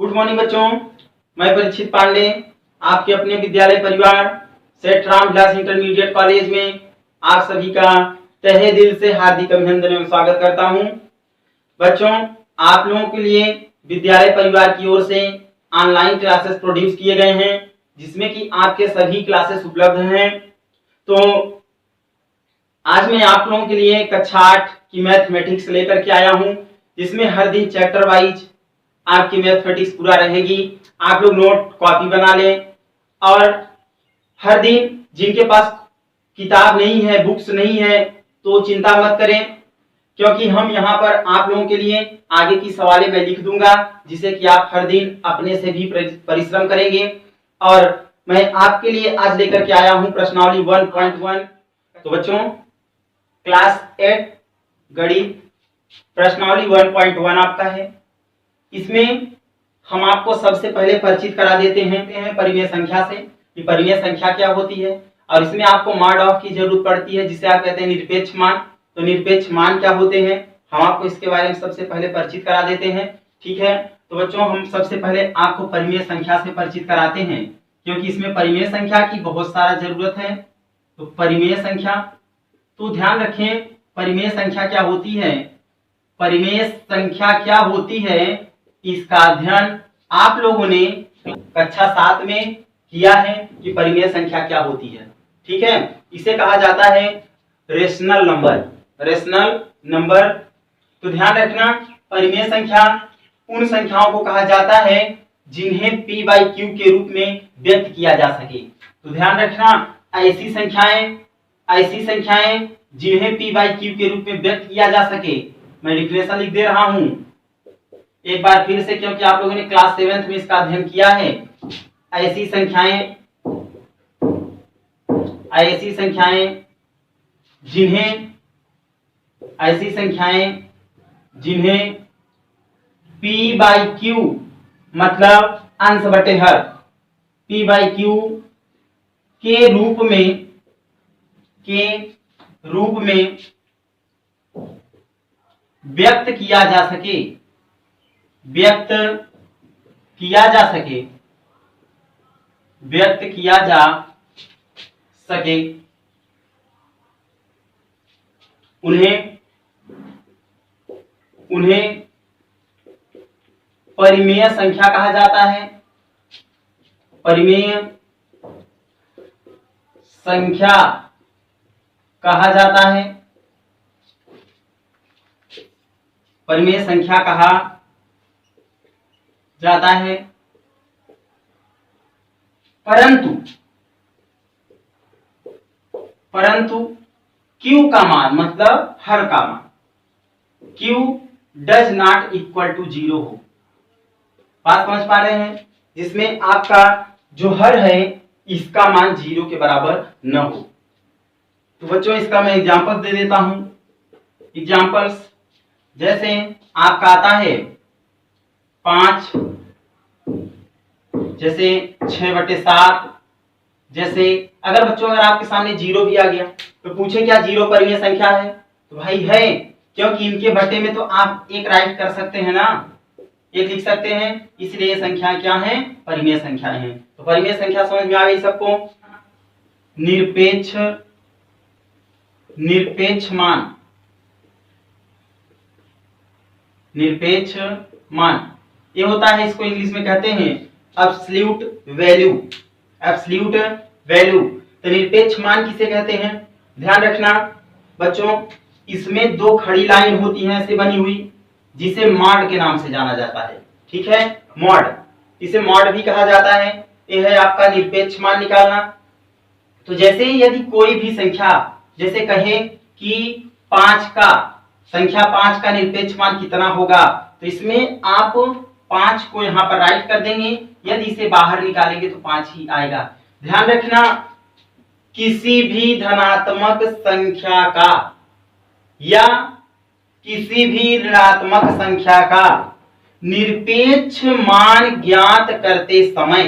Good morning बच्चों, मैं परीक्षित पांडे आपके अपने विद्यालय परिवार सेठ राम विलास इंटरमीडिएट कॉलेज में आप सभी का तहे दिल से हार्दिक अभिनंदन एवं स्वागत करता हूं। बच्चों, आप लोगों के लिए विद्यालय परिवार की ओर से ऑनलाइन क्लासेस प्रोड्यूस किए गए हैं जिसमें कि आपके सभी क्लासेस उपलब्ध हैं। तो आज मैं आप लोगों के लिए कक्षा 8 की मैथमेटिक्स लेकर के आया हूं जिसमें हर दिन चैप्टर वाइज आपकी मैथमेटिक्स पूरा रहेगी। आप लोग नोट कॉपी बना लें और हर दिन जिनके पास किताब नहीं है, बुक्स नहीं है, तो चिंता मत करें क्योंकि हम यहाँ पर आप लोगों के लिए आगे की सवालें मैं लिख दूंगा जिसे कि आप हर दिन अपने से भी परिश्रम करेंगे। और मैं आपके लिए आज लेकर के आया हूँ प्रश्नावली 1.1। तो बच्चों, क्लास 8 गणित प्रश्नावली 1.1 आपका है। इसमें हम आपको सबसे पहले परिचित करा देते हैं परिमेय संख्या से कि परिमेय संख्या क्या होती है, और इसमें आपको मॉड ऑफ की जरूरत पड़ती है जिसे आप कहते हैं निरपेक्ष मान। तो निरपेक्ष मान क्या होते हैं, हम आपको इसके बारे में सबसे पहले परिचित करा देते हैं। ठीक है, तो बच्चों हम सबसे पहले आपको परिमेय संख्या से परिचित कराते हैं क्योंकि इसमें परिमेय संख्या की बहुत सारा जरूरत है। तो परिमेय संख्या, तो ध्यान रखें परिमेय संख्या क्या होती है। परिमेय संख्या क्या होती है इसका अध्ययन आप लोगों ने कक्षा 7 में किया है कि परिमेय संख्या क्या होती है। ठीक है, इसे कहा जाता है रेशनल नंबर। रेशनल नंबर, तो ध्यान रखना परिमेय संख्या उन संख्याओं को कहा जाता है जिन्हें p/q के रूप में व्यक्त किया जा सके। तो ध्यान रखना ऐसी संख्याएं जिन्हें p/q के रूप में व्यक्त किया जा सके। मैं डिफिनेशन लिख दे रहा हूं एक बार फिर से क्योंकि आप लोगों ने क्लास 7 में इसका अध्ययन किया है। ऐसी संख्याएं जिन्हें p/q मतलब अंश बटे हर p/q के रूप में व्यक्त किया जा सके उन्हें परिमेय संख्या कहा जाता है। परिमेय संख्या कहा जाता है। परिमेय संख्या कहा जाता है। परंतु q का मान मतलब हर का मान q does not equal to 0 हो। बात समझ पा रहे हैं, जिसमें आपका जो हर है इसका मान 0 के बराबर न हो। तो बच्चों इसका मैं एग्जांपल दे देता हूं। एग्जांपल्स जैसे आपका आता है 5, जैसे 6/7। जैसे अगर आपके सामने 0 भी आ गया तो पूछे क्या 0 परिमेय संख्या है, तो भाई है क्योंकि इनके बटे में तो आप एक राइट कर सकते हैं ना, एक लिख सकते हैं, इसलिए ये संख्या क्या है, परिमेय संख्या है। तो परिमेय संख्या समझ में आ गई सबको। निरपेक्ष मान ये होता है, इसको इंग्लिश में कहते हैं एब्सोल्यूट वैल्यू। तो निरपेक्ष मान किसे कहते हैं, ध्यान रखना बच्चों, इसमें 2 खड़ी लाइन होती हैं ऐसे बनी हुई जिसे मॉड के नाम से जाना जाता है। ठीक है, मॉड, इसे मॉड भी कहा जाता है। यह है आपका निरपेक्ष मान निकालना। तो जैसे यदि कोई भी संख्या, जैसे कहे कि संख्या 5 का निरपेक्ष मान कितना होगा, तो इसमें आप 5 को यहाँ पर राइट कर देंगे। यदि इसे बाहर निकालेंगे तो 5 ही आएगा। ध्यान रखना किसी भी धनात्मक संख्या का या किसी भी ऋणात्मक संख्या का निरपेक्ष मान ज्ञात करते समय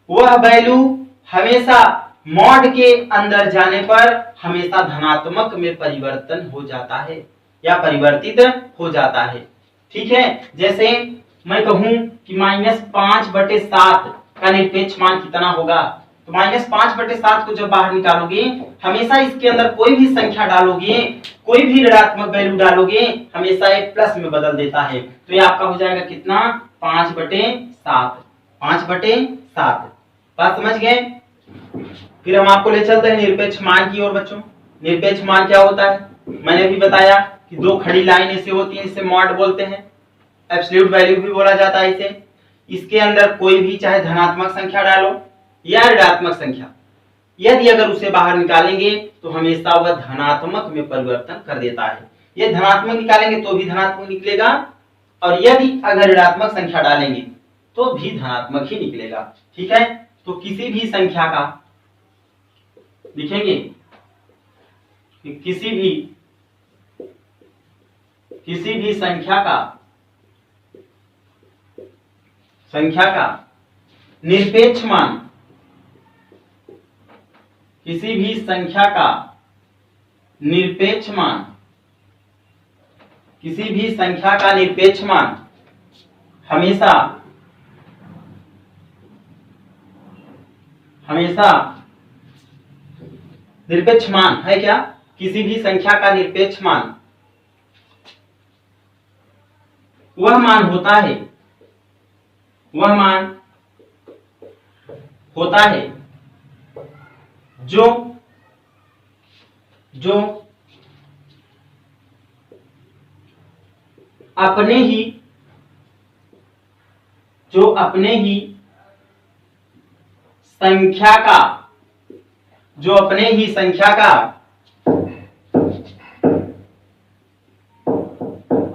वह वैल्यू हमेशा मॉड के अंदर जाने पर हमेशा धनात्मक में परिवर्तन हो जाता है या परिवर्तित हो जाता है। ठीक है, जैसे मैं कहूं कि -5/7 का निरपेक्ष मान कितना होगा, तो -5/7 को जब बाहर निकालोगे, हमेशा इसके अंदर कोई भी संख्या डालोगे, कोई भी ऋणात्मक वैल्यू डालोगे, हमेशा ये प्लस में बदल देता है। तो ये आपका हो जाएगा कितना, 5/7। 5/7 बात समझ गए। फिर हम आपको ले चलते हैं निरपेक्ष मान की ओर। बच्चों निरपेक्ष मान क्या होता है, मैंने भी बताया कि दो खड़ी लाइन ऐसे होती है, इसे मॉड बोलते हैं, एब्सोल्यूट वैल्यू भी बोला जाता है इसे। इसके अंदर कोई भी चाहे धनात्मक संख्या डालो या ऋणात्मक संख्या, यदि अगर उसे बाहर निकालेंगे तो हमेशा वह धनात्मक में परिवर्तन कर देता है। ये धनात्मक निकालेंगे तो भी धनात्मक निकलेगा, और यदि अगर ऋणात्मक संख्या डालेंगे तो भी धनात्मक ही निकलेगा। ठीक है, तो किसी भी संख्या का लिखेंगे कि किसी भी संख्या का निरपेक्ष मान, किसी भी संख्या का निरपेक्ष मान, किसी भी संख्या का निरपेक्ष मान हमेशा निरपेक्ष मान है क्या, किसी भी संख्या का निरपेक्ष मान वह मान होता है जो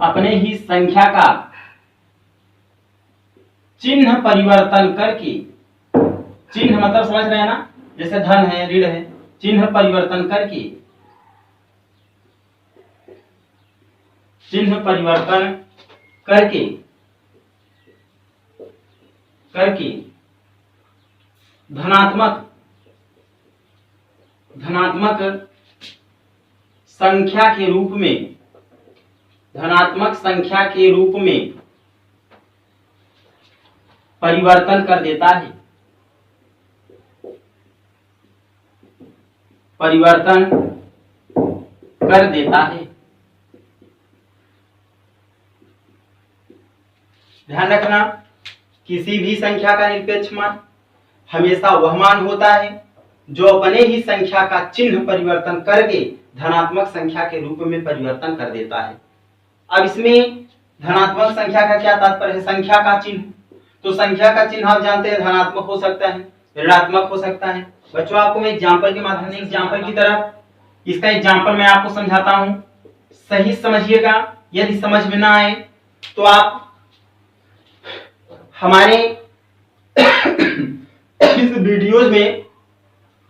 अपने ही संख्या का चिन्ह परिवर्तन करके, चिन्ह मतलब समझ रहे हैं ना, जैसे धन है ऋण है, चिन्ह परिवर्तन करके धनात्मक संख्या के रूप में परिवर्तन कर देता है, ध्यान रखना, किसी भी संख्या का निरपेक्ष मान हमेशा वह मान होता है जो अपने ही संख्या का चिन्ह परिवर्तन करके धनात्मक संख्या के रूप में परिवर्तन कर देता है। अब इसमें धनात्मक संख्या का क्या तात्पर्य है, संख्या का चिन्ह, तो संख्या का चिन्ह आप जानते हैं धनात्मक हो सकता है, ऋणात्मक हो सकता है। बच्चों आपको मैं एग्जांपल के माध्यम से, एग्जांपल की तरफ इसका एग्जांपल मैं आपको समझाता हूं, सही समझिएगा। यदि समझ में ना आए तो आप हमारे इस वीडियोज में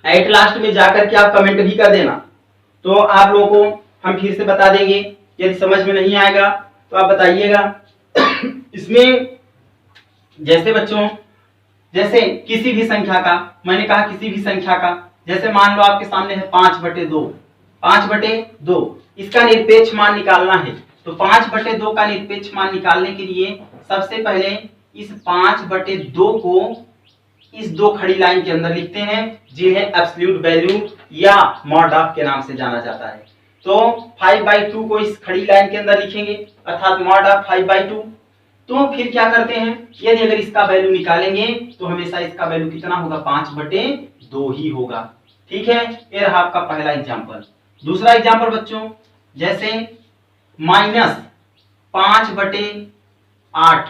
एट लास्ट में जाकर के आप कमेंट भी कर देना, तो आप लोगों को हम फिर से बता देंगे। यदि समझ में नहीं आएगा तो आप बताइएगा। इसमें जैसे बच्चों, जैसे किसी भी संख्या का, मैंने कहा किसी भी संख्या का, जैसे मान लो आपके सामने है 5/2, इसका निरपेक्ष मान निकालना है। तो 5/2 का निरपेक्ष मान निकालने के लिए सबसे पहले इस 5/2 को इस दो खड़ी लाइन के अंदर लिखते हैं, जिन्हें एब्सोल्यूट वैल्यू या मॉड ऑफ के नाम से जाना जाता है। तो 5/2 को इस खड़ी लाइन के अंदर लिखेंगे, अर्थात मॉड ऑफ 5/2। तो फिर क्या करते हैं, यदि अगर इसका वैल्यू निकालेंगे तो हमेशा इसका वैल्यू कितना होगा, 5/2 ही होगा। ठीक है, ये रहा आपका पहला एग्जांपल। दूसरा एग्जांपल बच्चों, जैसे -5/8।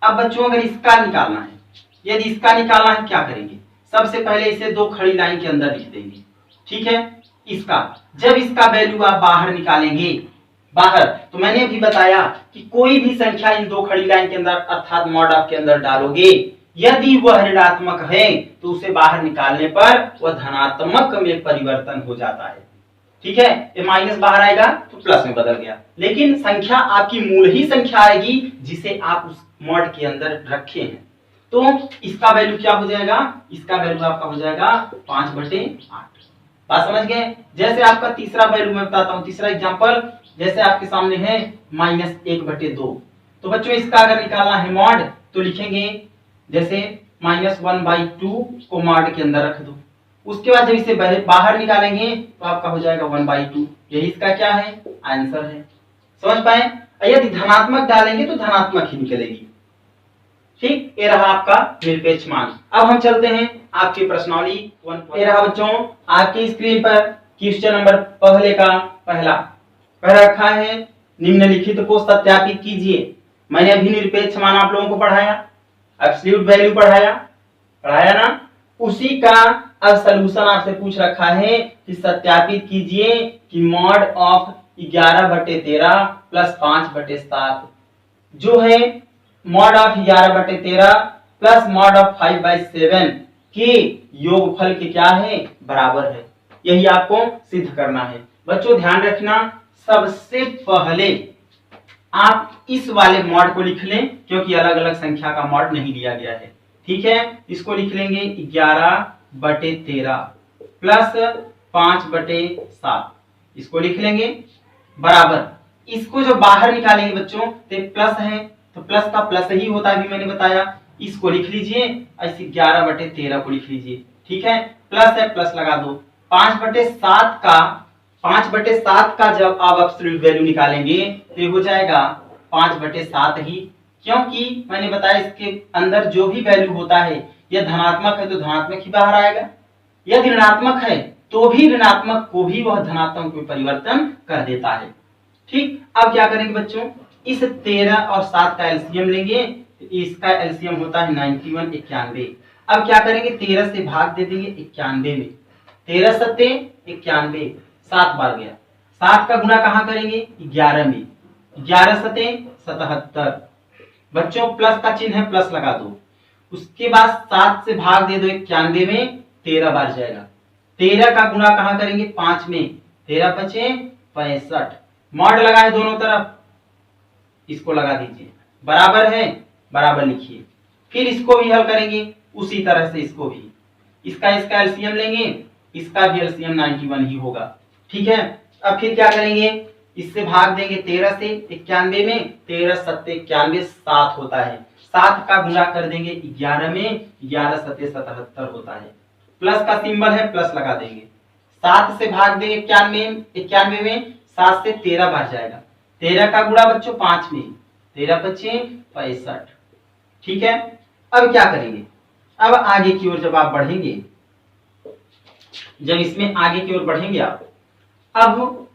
अब बच्चों अगर इसका निकालना है, यदि इसका निकालना है क्या करेंगे, सबसे पहले इसे दो खड़ी लाइन के अंदर लिख देंगे। ठीक है, जब इसका वैल्यू आप बाहर निकालेंगे, तो मैंने भी बताया कि कोई भी संख्या इन दो खड़ी लाइन के अंदर अर्थात मॉड ऑफ के अंदर डालोगे, यदि वह ऋणात्मक है तो उसे बाहर निकालने पर वह धनात्मक में परिवर्तन हो जाता है। ठीक है, ये माइनस बाहर आएगा तो प्लस में बदल गया, लेकिन संख्या आपकी मूल ही संख्या आएगी जिसे आप उस मॉड के अंदर रखे हैं। तो इसका वैल्यू क्या हो जाएगा, इसका वैल्यू आपका हो जाएगा 5/8। बात समझ गए। जैसे आपका तीसरा वैल्यू मैं बताता हूं, तीसरा एग्जांपल, जैसे आपके सामने है -1/2। तो बच्चों इसका अगर निकालना है मॉड तो लिखेंगे जैसे -1/2 को मॉड के अंदर रख दो। उसके बाद जब इसे बाहर निकालेंगे तो आपका हो जाएगा 1/2। यही इसका क्या है, आंसर है। समझ पाए? यदि धनात्मक डालेंगे तो धनात्मक ही निकलेगी। ठीक, ये रहा आपका निरपेक्ष मान। अब हम चलते हैं आपकी प्रश्नावली 1। ये रहा बच्चों आपकी स्क्रीन पर क्वेश्चन नंबर पहले का पहला कह रखा है निम्नलिखित को सत्यापित कीजिए। मैंने अभी निरपेक्ष मान आप लोगों को पढ़ाया, एब्सोल्यूट वैल्यू पढ़ाया ना, उसी का अब सलूशन आपसे पूछ रखा है कि सत्यापित कीजिए कि मॉड ऑफ 11/13 प्लस 5/7 जो है mod of 11/13 plus mod of 5/7 के योगफल के क्या है, बराबर है। यही आपको सिद्ध करना है। बच्चों ध्यान रखना, सबसे पहले आप इस वाले मॉड को लिख लें क्योंकि अलग अलग संख्या का मॉड नहीं दिया गया है। ठीक है, इसको लिख लेंगे 11/13 प्लस 5/7, इसको लिख लेंगे बराबर। इसको जो बाहर निकालेंगे बच्चों तो प्लस है तो प्लस का प्लस ही होता है, अभी मैंने बताया। इसको लिख लीजिए, ऐसे 11/13 को लिख लीजिए। ठीक है, प्लस है प्लस लगा दो। 5/7 का जब आप एब्सोल्यूट वैल्यू निकालेंगे तो हो जाएगा 5/7 ही, क्योंकि मैंने बताया इसके अंदर जो भी वैल्यू होता है यह धनात्मक है तो धनात्मक ही बाहर आएगा, यदि ऋणात्मक है तो भी ऋणात्मक को भी वह धनात्मक में परिवर्तन कर देता है। ठीक, अब क्या करेंगे बच्चों, इस 13 और 7 का एलसीएम लेंगे। इसका एलसीएम होता है 91 91। अब क्या करेंगे, 13 से भाग दे देंगे 91 में। 13 सत्ते 91, 7 बार गया। 7 का गुणा कहाँ करेंगे, 11 में। 11 सत्ते 77। बच्चों प्लस का चिन्ह है, प्लस लगा दो। उसके बाद 7 से भाग दे दो 91 में, 13 बार जाएगा। 13 का गुणा कहाँ करेंगे, 5 में। 13 पचे 65। मॉड लगा है दोनों तरफ, इसको लगा दीजिए, बराबर है, बराबर लिखिए। फिर इसको भी हल करेंगे उसी तरह से, इसको भी इसका एलसीएम लेंगे, इसका भी एलसीएम 91 ही होगा। ठीक है, अब फिर क्या करेंगे, इससे भाग देंगे 13 से 91 में। 13 सत्ते 91, 7 होता है। 7 का गुणा कर देंगे 11 में, 11 सत्ते 77 होता है। प्लस का सिंबल है, प्लस लगा देंगे। 7 से भाग देंगे 91 में, 7 से 13 बार जाएगा। 13 का गुणा बच्चों 5 में, 13 पचे 65। ठीक है, अब क्या करेंगे, अब आगे की ओर जब आप बढ़ेंगे, जब इसमें आगे की ओर बढ़ेंगे आप, अब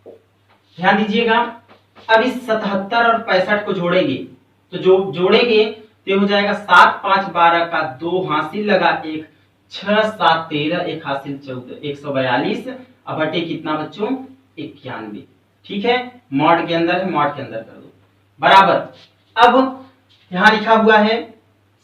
ध्यान दीजिएगा, अब इस 77 और 65 को जोड़ेंगे तो जो जोड़ेंगे तो हो जाएगा 7 5 12 का 2 हासिल लगा 1, 6 7 13, 1 हासिल 14, 142। अब बटे कितना बच्चों, 91। ठीक है, मॉड के अंदर है, मॉड के अंदर कर दो, बराबर। अब यहाँ लिखा हुआ है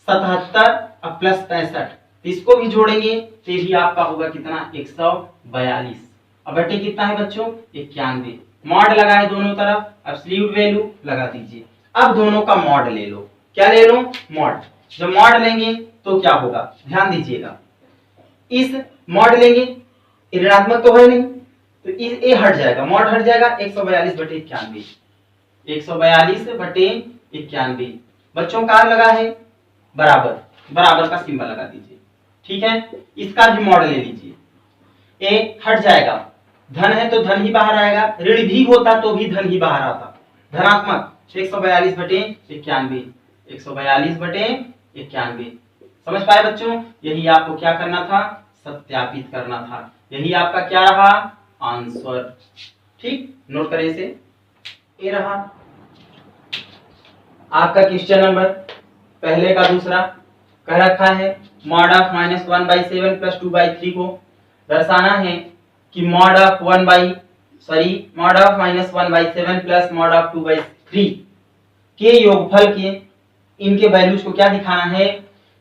77 और प्लस 65, इसको भी जोड़ेंगे तो भी आपका होगा कितना, 142। अब बटे कितना है बच्चों, 91। मॉड लगा है दोनों तरफ, एब्सोल्यूट वैल्यू लगा दीजिए। अब दोनों का मॉड ले लो, क्या ले लो, मॉड। जब मॉड लेंगे तो क्या होगा, ध्यान दीजिएगा, इस मॉड लेंगे, ऋणात्मक तो है नहीं तो इस ए हट जाएगा, मॉड हट जाएगा, 142/91, 142/91। बच्चों का लगा है बराबर, बराबर का सिंबल लगा दीजिए। ठीक है, इसका भी मॉड ले लीजिए, ए हट जाएगा, धन है तो धन ही बाहर आएगा, ऋण भी होता तो भी धन ही बाहर आता, धनात्मक। 142/91, 142/91। समझ पाए बच्चों, यही आपको क्या करना था, सत्यापित करना था। यही आपका क्या रहा, आंसर। ठीक, नोट करें इसे। ये रहा आपका क्वेश्चन नंबर पहले का दूसरा, कह रखा है मॉड ऑफ -1/7 प्लस 2/3 को दर्शाना है कि mod of -1/7 plus mod of 2/3 के योगफल के इनके वैल्यूज को क्या दिखाना है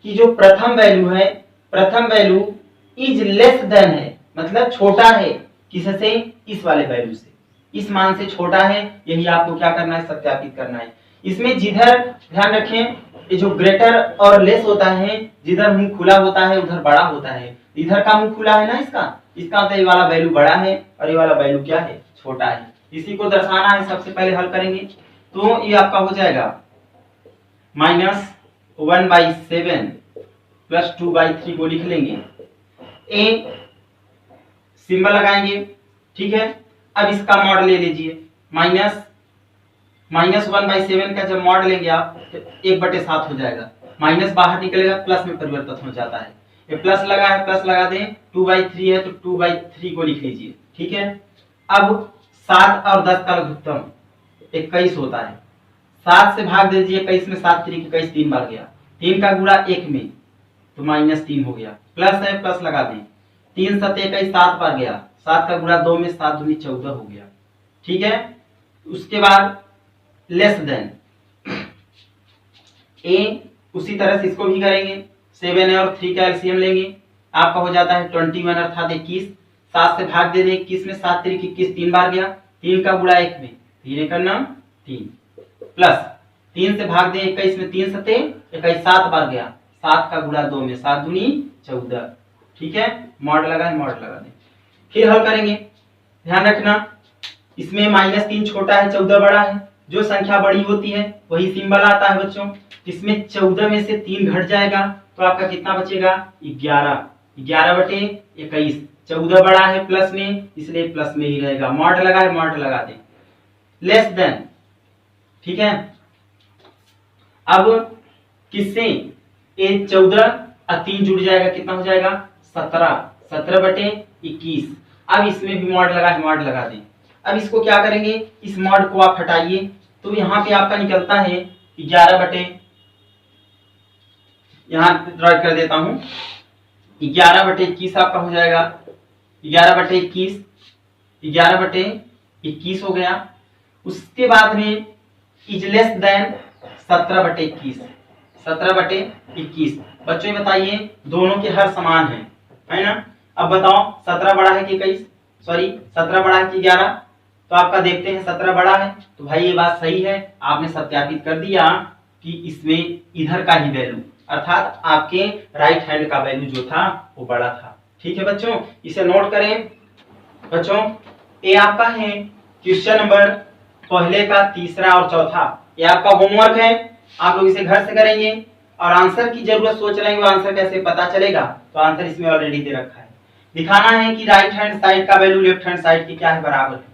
कि जो प्रथम वैल्यू है, प्रथम वैल्यू इज लेस देन है, मतलब छोटा है किससे, इस वाले वैल्यू से, इस मान से छोटा है। यही आपको क्या करना है, सत्यापित करना है। इसमें जिधर ध्यान रखें, ये जो ग्रेटर और लेस होता है, जिधर मुंह खुला होता है उधर बड़ा होता है। इधर का मुंह खुला है ना, इसका मतलब ये वाला वैल्यू बड़ा है और ये वाला वैल्यू क्या है, छोटा है। इसी को दर्शाना है, सबसे पहले हल करेंगे तो ये आपका हो जाएगा -1/7 प्लस 2/3 को लिख लेंगे। ए सिंबल लगाएंगे, ठीक है। अब इसका मॉड ले लीजिए, -1/7 का जब मॉड लेंगे आप तो 1/7 हो जाएगा, माइनस बाहर निकलेगा, प्लस में परिवर्तित हो जाता है। ये प्लस लगा है, प्लस लगा दें, 2/3 है तो 2/3 को लिख लीजिए, ठीक है। अब 7 और 10 का लघुत्तम 21 होता है, 7 से भाग दीजिए 21 में, 7 3 21, 3 बार गया, 3 का गुणा 1 में तो -3 हो गया, प्लस है प्लस लगा दें, 3 7 21, 7 बार गया, 7 का गुणा 2 में, 7 दूनी 14 हो गया, ठीक है। उसके बाद लेस देन ए, उसी तरह से इसको भी करेंगे, 7 है और 3 का एलसीएम लेंगे, आपका हो जाता है 21 अर्थात 21, 7 से भाग दे दें 21 में, 7 3 21, 3 बार गया, 3 का गुणा 1 में, 3 का नाम 3, प्लस 3 से भाग दें 21 में, 3 7 21, 7 बार गया, 7 का गुणा 2 में, 7 दूनी 14, ठीक है। मॉड लगा दें, फिर हल करेंगे। ध्यान रखना इसमें -3 छोटा है, 14 बड़ा है, जो संख्या बड़ी होती है वही सिंबल आता है बच्चों। इसमें 14 में से 3 घट जाएगा तो आपका कितना बचेगा, 11, 11/21, 14 बड़ा है प्लस में, इसलिए प्लस में ही रहेगा, मॉड लगा दें। लेस देन, ठीक है। अब किससे, ये 14 और 3 जुड़ जाएगा, कितना हो जाएगा 17, 17/21। अब इसमें भी मॉड लगा दें। अब इसको क्या करेंगे, इस मॉड को आप हटाइए तो यहाँ पे आपका निकलता है 11 यहाँ राइट कर देता हूं, 11/21 आपका हो जाएगा, 11/21 हो गया। उसके बाद में इज लेस देन 17/21, 17/21। बच्चों बताइए दोनों के हर समान है ना। अब बताओ 17 बड़ा है कि 21, सॉरी 17 बड़ा है कि 11, तो आपका देखते हैं 17 बड़ा है, तो भाई ये बात सही है, आपने सत्यापित कर दिया कि इसमें इधर का ही वैल्यू अर्थात आपके राइट हैंड का वैल्यू जो था वो बड़ा था, ठीक है बच्चों। इसे नोट करें बच्चों, ये आपका है क्वेश्चन नंबर पहले का तीसरा और चौथा, ये आपका होमवर्क है, आप लोग इसे घर से करेंगे और आंसर की जरूरत सोच रहे हैं, आंसर कैसे पता चलेगा, तो आंसर इसमें ऑलरेडी दे रखा है। दिखाना है कि राइट हैंड साइड का वैल्यू लेफ्ट हैंड साइड के क्या है, बराबर है।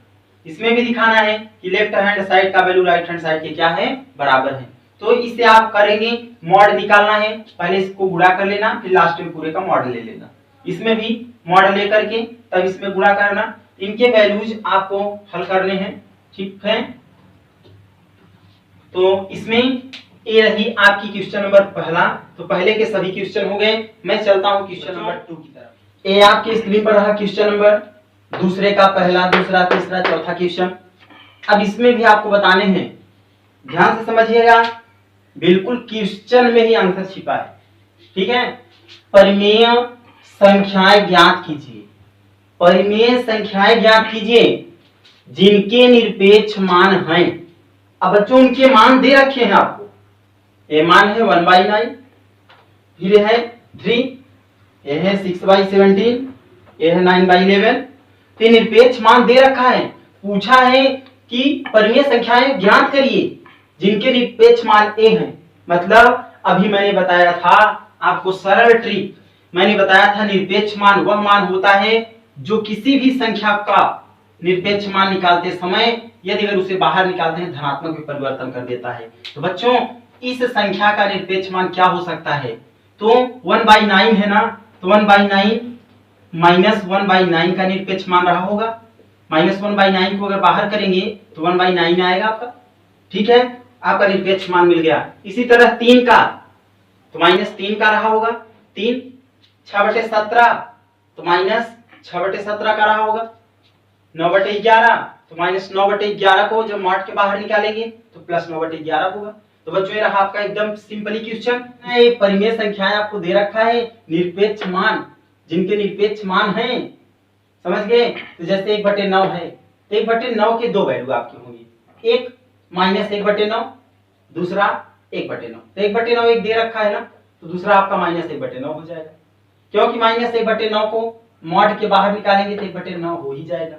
इसमें भी दिखाना है कि लेफ्ट हैंड साइड का वैल्यू राइट हैंड साइड के क्या है, बराबर है। तो इसे आप करेंगे, मॉड निकालना है, पहले इसको गुणा कर लेना, फिर लास्ट में पूरे का मॉड ले लेना। इसमें भी मॉड लेकर के तब इसमें गुणा करना, इनके वैल्यूज आपको हल करने हैं, ठीक है। तो इसमें ये रही आपकी क्वेश्चन नंबर पहला, तो पहले के सभी क्वेश्चन हो गए। मैं चलता हूँ क्वेश्चन नंबर 2 की तरफ। ये आपकी स्क्रीन पर रहा क्वेश्चन नंबर दूसरे का पहला, दूसरा, तीसरा, चौथा क्वेश्चन। अब इसमें भी आपको बताने हैं, ध्यान से समझिएगा, बिल्कुल क्वेश्चन में ही आंसर छिपा है, ठीक है। परिमेय संख्याएं ज्ञात कीजिए, परिमेय संख्याएं ज्ञात कीजिए जिनके निरपेक्ष मान हैं। अब बच्चों उनके मान दे रखे हैं आपको, ये मान है 1/9, फिर है 3, ये है 6/17, ये है 9/11, तो निरपेक्ष मान दे रखा है। पूछा है कि परिमेय संख्याएं ज्ञात करिए जिनके निरपेक्ष मान ए हैं। मतलब अभी मैंने बताया था आपको सरल ट्रिक, मैंने बताया था निरपेक्ष मान वह मान होता है जो किसी भी संख्या का निरपेक्ष मान निकालते समय यदि अगर उसे बाहर निकालते हैं धनात्मक में परिवर्तन कर देता है। तो बच्चों इस संख्या का निरपेक्ष मान क्या हो सकता है, तो 1/9 है ना, तो 1/9 -1/9 का निरपेक्ष मान रहा होगा। -1/9 को अगर बाहर करेंगे तो 1/9 आएगा आपका, ठीक है, आपका निरपेक्ष मान मिल गया। इसी तरह 3 का तो -3 का रहा होगा, 3 6/17 तो -6/17 का रहा होगा, 9/11 तो -9/11 को जब मॉड के बाहर निकालेंगे तो +9/11 होगा। तो बच्चों ये रहा आपका एकदम सिंपली क्वेश्चन। ये परिमेय संख्याएं आपको दे रखा है, निरपेक्ष मान जिनके निरपेक्ष मान हैं, समझ गए। तो जैसे 1/9 है तो 1/9 के दो वैल्यू आपके होंगे, एक -1/9, दूसरा 1/9। तो 1/9 एक दे रखा है ना, तो दूसरा आपका -1/9 हो जाएगा, क्योंकि -1/9 को मॉड के बाहर निकालेंगे तो 1/9 हो ही जाएगा,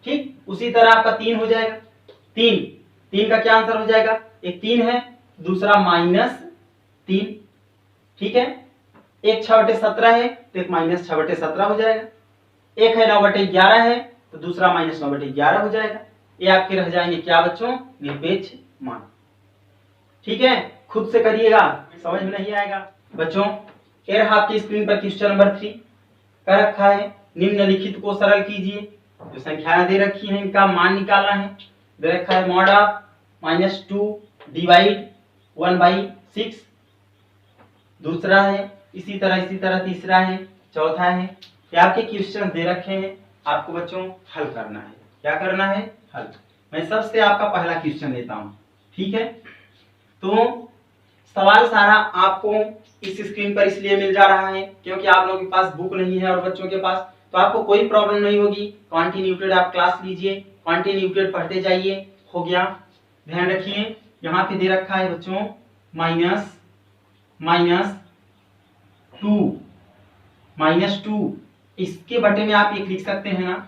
ठीक। उसी तरह आपका 3 हो जाएगा, 3 का क्या आंसर हो जाएगा, एक 3 है दूसरा -3, ठीक है। एक 6/17 है तो एक -6/17 हो जाएगा। एक है 9/11 है तो दूसरा -9/11 हो जाएगा। ये आपके रह जाएंगे क्या बच्चों, निरपेक्ष मान। ठीक है, खुद से करिएगा, समझ में नहीं आएगा बच्चों। ये रहा आपकी स्क्रीन पर क्वेश्चन नंबर 3 कर रखा है, निम्नलिखित को सरल कीजिए। जो संख्याएं दे रखी हैं इनका मान निकालना है। दे रखा है मॉड ऑफ -2 डिवाइड 1/6, दूसरा है इसी तरह तीसरा है, चौथा है। ये आपके क्वेश्चन दे रखे हैं, आपको बच्चों हल करना है। क्या करना है, हल। मैं सबसे आपका पहला क्वेश्चन लेता हूं, ठीक है। तो सवाल सारा आपको इस स्क्रीन पर इसलिए मिल जा रहा है क्योंकि आप लोगों के पास बुक नहीं है और बच्चों के पास, तो आपको कोई प्रॉब्लम नहीं होगी। कॉन्टिन्यूटेड आप क्लास लीजिए, कॉन्टिन्यूटेड पढ़ते जाइए, हो गया। ध्यान रखिए यहाँ पे दे रखा है बच्चों -2, इसके बटे में आप एक लिख सकते हैं ना।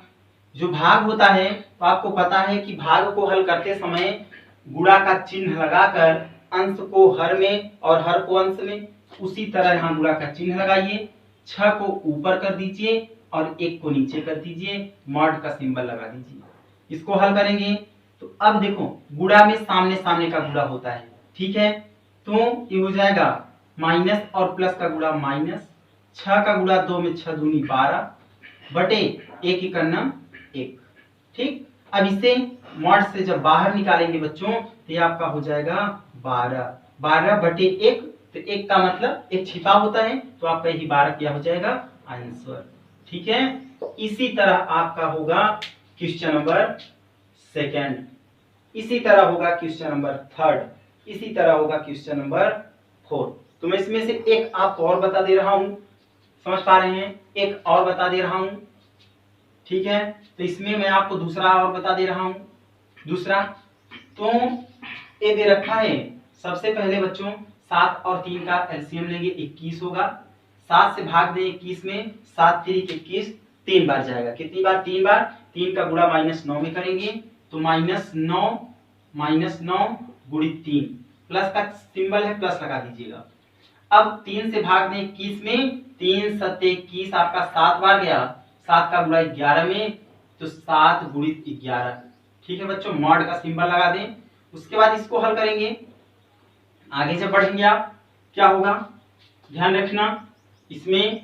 जो भाग होता है तो आपको पता है कि भाग को हल करते समय गुणा का चिन्ह लगाकर अंश को हर में और हर को अंश में, उसी तरह यहाँ गुणा का चिन्ह लगाइए, 6 को ऊपर कर दीजिए और 1 को नीचे कर दीजिए, मॉड का सिंबल लगा दीजिए। इसको हल करेंगे तो अब देखो गुणा में सामने सामने का गुणा होता है, ठीक है। तो ये हो जाएगा माइनस और प्लस का गुणा माइनस, 6 का गुणा 2 में 6 दूनी 12 बटे 1 की करना 1, ठीक। अब इसे मॉड से जब बाहर निकालेंगे बच्चों तो ये आपका हो जाएगा 12 बटे 1, तो 1 का मतलब 1 छिपा होता है तो आपका यही 12 क्या हो जाएगा आंसर, ठीक है। इसी तरह आपका होगा क्वेश्चन नंबर 2, इसी तरह होगा क्वेश्चन नंबर 3, इसी तरह होगा क्वेश्चन नंबर 4। तो मैं इसमें से एक आपको और बता दे रहा हूं, समझ पा रहे हैं, एक और बता दे रहा हूं, ठीक है। तो इसमें मैं आपको दूसरा और बता दे रहा हूं। दूसरा तो ये दे रखा है, सबसे पहले बच्चों 7 और 3 का एलसीएम लेंगे, 21 होगा। 7 से भाग दें 21 में, 7 3 21, 3 बार जाएगा। कितनी बार, 3 बार। 3 का गुणा -9 में करेंगे तो -9 गुणित 3, प्लस का सिंबल है, प्लस लगा दीजिएगा। अब 3 से भाग दें 21 में, 3 7 21 आपका 7 बार गया, 7 का गुणा 11 में तो 7 गुणित 11, ठीक है बच्चों। मॉड का सिंबल लगा दें, उसके बाद इसको हल करेंगे। आगे जब बढ़ेंगे आप क्या होगा ध्यान रखना, इसमें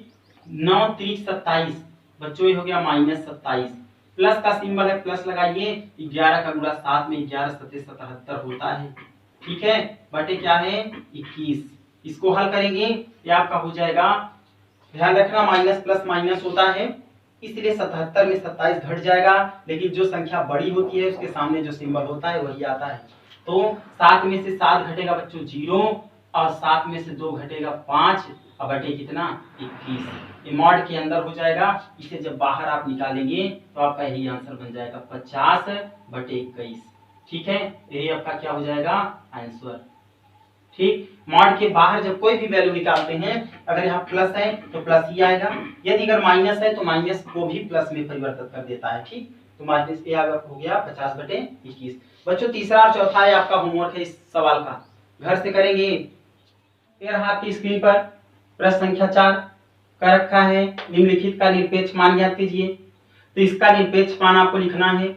9 3 27 बच्चों ये हो गया -27, प्लस का सिंबल है, प्लस लगाइए। 11 का गुणा 7 में 11 7 77 होता है, ठीक है, बटे क्या है 21। इसको हल करेंगे, ये आपका हो जाएगा, ध्यान रखना माइनस प्लस माइनस होता है, इसलिए 77 में 27 घट जाएगा, लेकिन जो संख्या बड़ी होती है उसके सामने जो सिंबल होता है वही आता है। तो 7 में से 7 घटेगा बच्चों 0 और 7 में से 2 घटेगा 5 और बटे कितना 21। ये मॉड के अंदर हो जाएगा। इसे जब बाहर आप निकालेंगे तो आपका यही आंसर बन जाएगा 50 बटे 21, ठीक है। यही आपका क्या हो जाएगा आंसर, ठीक। मॉड के बाहर जब कोई भी वैल्यू निकालते हैं, अगर यहाँ प्लस है तो प्लस ही आएगा, यदि अगर माइनस है तो माइनस को भी प्लस में परिवर्तित कर देता है, ठीक। तो माइनस ये हो गया 50 बटे 21। बच्चों तीसरा और चौथा है आपका होमवर्क है इस सवाल का, घर से करेंगे। फिर आपकी स्क्रीन पर प्रश्न संख्या 4 कर रखा है, निम्नलिखित का निरपेक्ष मान ज्ञात कीजिए। तो इसका निरपेक्ष मान आपको लिखना है,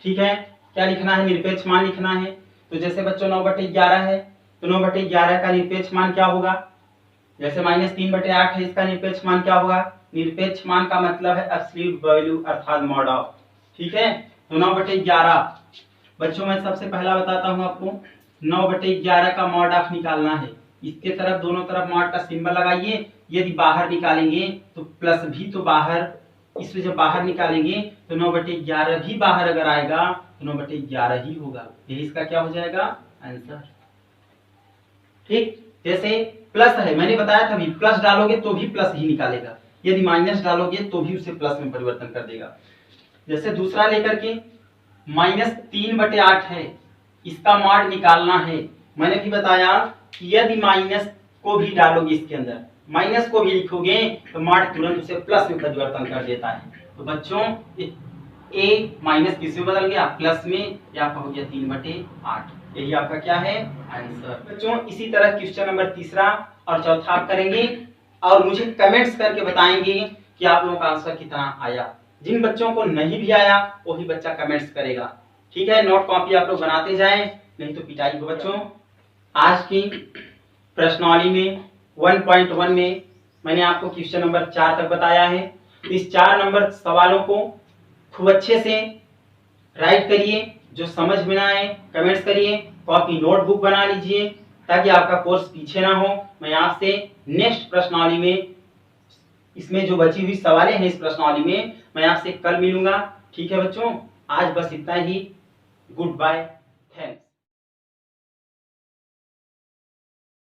ठीक है। क्या लिखना है, निरपेक्ष मान लिखना है। तो जैसे बच्चों 9/11 है तो 9/11 का निरपेक्ष मान क्या होगा, जैसे -3/8 है, इसका निरपेक्ष मान क्या होगा। निरपेक्ष मान का मतलब है एब्सोल्यूट वैल्यू अर्थात मॉड ऑफ, ठीक है। तो 9/11 बच्चों मैं सबसे पहला बताता हूं आपको, 9/11 का मॉड ऑफ निकालना है। इसके तरफ दोनों तरफ मॉड का सिंबल लगाइए, यदि बाहर निकालेंगे तो प्लस भी तो बाहर, इसमें जब बाहर निकालेंगे तो 9/11 भी बाहर अगर आएगा तो 9/11 ही होगा, यही इसका क्या हो जाएगा आंसर, ठीक। जैसे प्लस है, मैंने बताया था भी प्लस डालोगे तो भी प्लस ही निकालेगा, यदि माइनस डालोगे तो भी उसे प्लस में परिवर्तन कर देगा। जैसे दूसरा लेकर के -3/8 है, इसका मॉड निकालना है। मैंने भी बताया कि यदि माइनस को भी डालोगे इसके अंदर, माइनस को भी लिखोगे तो मॉड तुरंत उसे प्लस में परिवर्तन कर देता है। तो बच्चों ए माइनस किस में बदल गया, प्लस में, या आपका हो गया 3/8। यही आपका क्या है आंसर। बच्चों इसी तरह क्वेश्चन नंबर तीसरा और चौथा आप करेंगे और मुझे कमेंट्स करके बताएंगे कि आप लोगों का आंसर कितना आया। जिन बच्चों को नहीं भी आया वही बच्चा कमेंट्स करेगा, ठीक है। नोट कॉपी आप लोग बनाते जाएं, नहीं तो पिटाई हो। बच्चों आज की प्रश्नावली में 1.1 में मैंने आपको क्वेश्चन नंबर 4 तक बताया है। इस 4 नंबर सवालों को खूब अच्छे से राइट करिए, जो समझ में ना आए कमेंट्स करिए, कॉपी नोटबुक बना लीजिए ताकि आपका कोर्स पीछे ना हो। मैं आपसे नेक्स्ट प्रश्नावली में, इसमें जो बची हुई सवालें हैं इस प्रश्नावली में, मैं आपसे कल मिलूंगा, ठीक है बच्चों। आज बस इतना ही। Good bye, thanks.